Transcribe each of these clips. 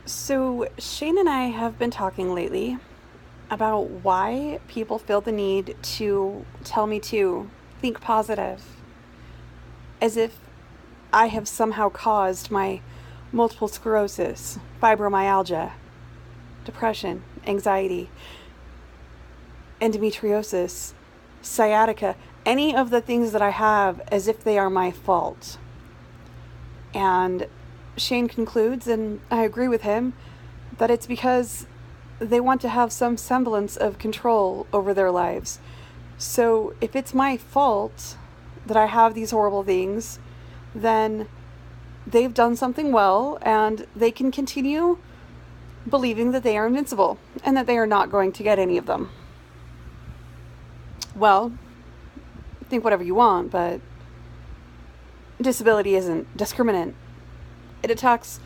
So, Shane and I have been talking lately about why people feel the need to tell me to think positive, as if I have somehow caused my multiple sclerosis, fibromyalgia, depression, anxiety, endometriosis, sciatica, any of the things that I have, as if they are my fault. And Shane concludes, and I agree with him, that it's because they want to have some semblance of control over their lives. So if it's my fault that I have these horrible things, then they've done something well and they can continue believing that they are invincible and that they are not going to get any of them. Well, think whatever you want, but disability isn't discriminant. It attacks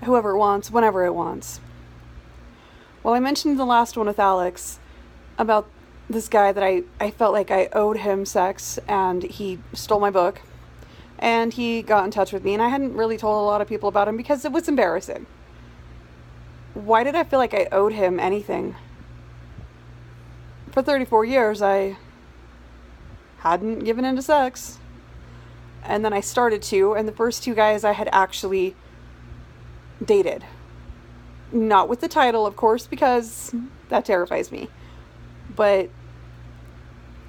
whoever it wants, whenever it wants. Well, I mentioned the last one with Alex about this guy that I felt like I owed him sex, and he stole my book, and he got in touch with me, and I hadn't really told a lot of people about him because it was embarrassing. Why did I feel like I owed him anything? For 34 years, I hadn't given in to sex. And then I started to, and the first two guys I had actually dated. Not with the title, of course, because that terrifies me. But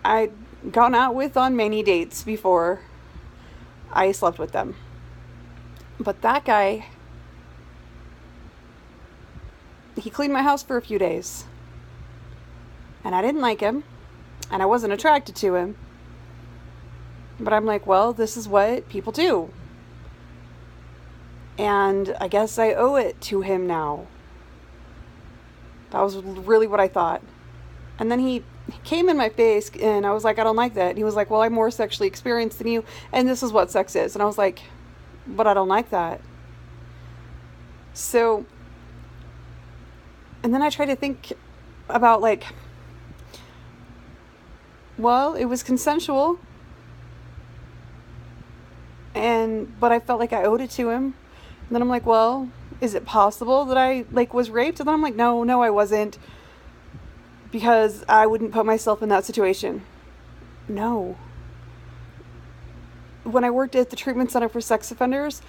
I'd gone out with on many dates before I slept with them. But that guy, he cleaned my house for a few days. And I didn't like him, and I wasn't attracted to him. But I'm like, well, this is what people do. And I guess I owe it to him now. That was really what I thought. And then he came in my face, and I was like, I don't like that. And he was like, well, I'm more sexually experienced than you, and this is what sex is. And I was like, but I don't like that. So, and then I tried to think about, like, well, it was consensual. But I felt like I owed it to him. And then I'm like, well, is it possible that I was raped? And then I'm like, no, I wasn't, because I wouldn't put myself in that situation. No. When I worked at the treatment center for sex offenders,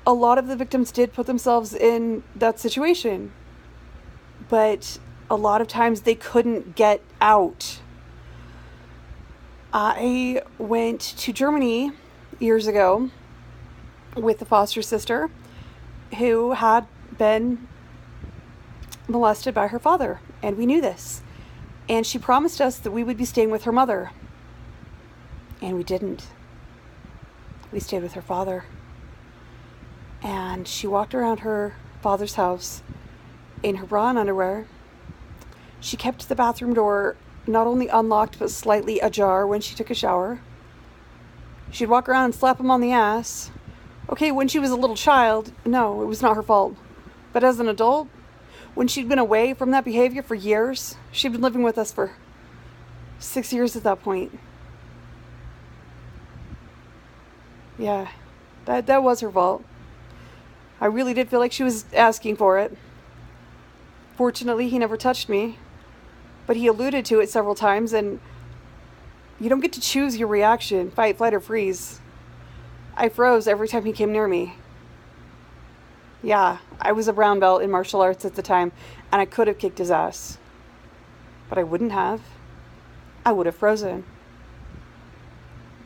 a lot of the victims did put themselves in that situation. But a lot of times they couldn't get out. I went to Germany years ago with a foster sister who had been molested by her father, and we knew this. And she promised us that we would be staying with her mother. And we didn't. We stayed with her father. And she walked around her father's house in her bra and underwear. She kept the bathroom door not only unlocked but slightly ajar when she took a shower. She'd walk around and slap him on the ass. Okay, when she was a little child, no, it was not her fault. But as an adult, when she'd been away from that behavior for years, she'd been living with us for 6 years at that point. Yeah, that was her fault. I really did feel like she was asking for it. Fortunately, he never touched me, but he alluded to it several times, and you don't get to choose your reaction, fight, flight, or freeze. I froze every time he came near me. Yeah, I was a brown belt in martial arts at the time, and I could have kicked his ass. But I wouldn't have. I would have frozen.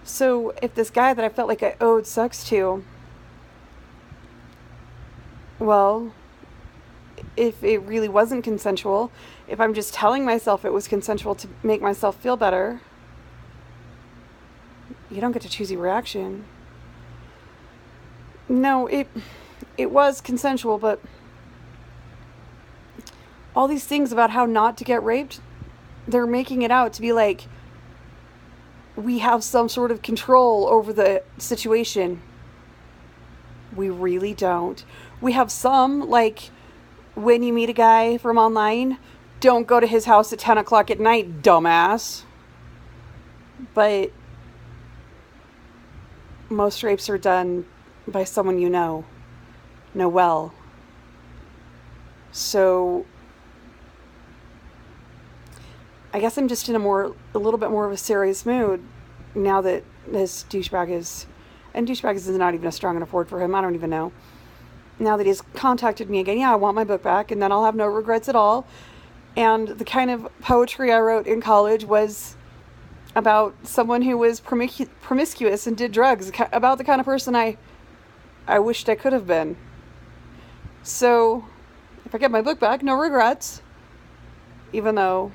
So if this guy that I felt like I owed sex to, well, if it really wasn't consensual, if I'm just telling myself it was consensual to make myself feel better, you don't get to choose your reaction. No, it was consensual, but all these things about how not to get raped, they're making it out to be like we have some sort of control over the situation. We really don't. We have some, like when you meet a guy from online, don't go to his house at 10 o'clock at night, dumbass. But most rapes are done by someone you know well. So I guess I'm just in a little bit more of a serious mood now that this douchebag is not even a strong enough word for him. I don't even know. Now that he's contacted me again, yeah, I want my book back, and then I'll have no regrets at all. And the kind of poetry I wrote in college was about someone who was promiscuous and did drugs, about the kind of person I wished I could have been. So, if I get my book back, no regrets. Even though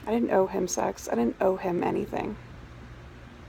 I didn't owe him sex, I didn't owe him anything.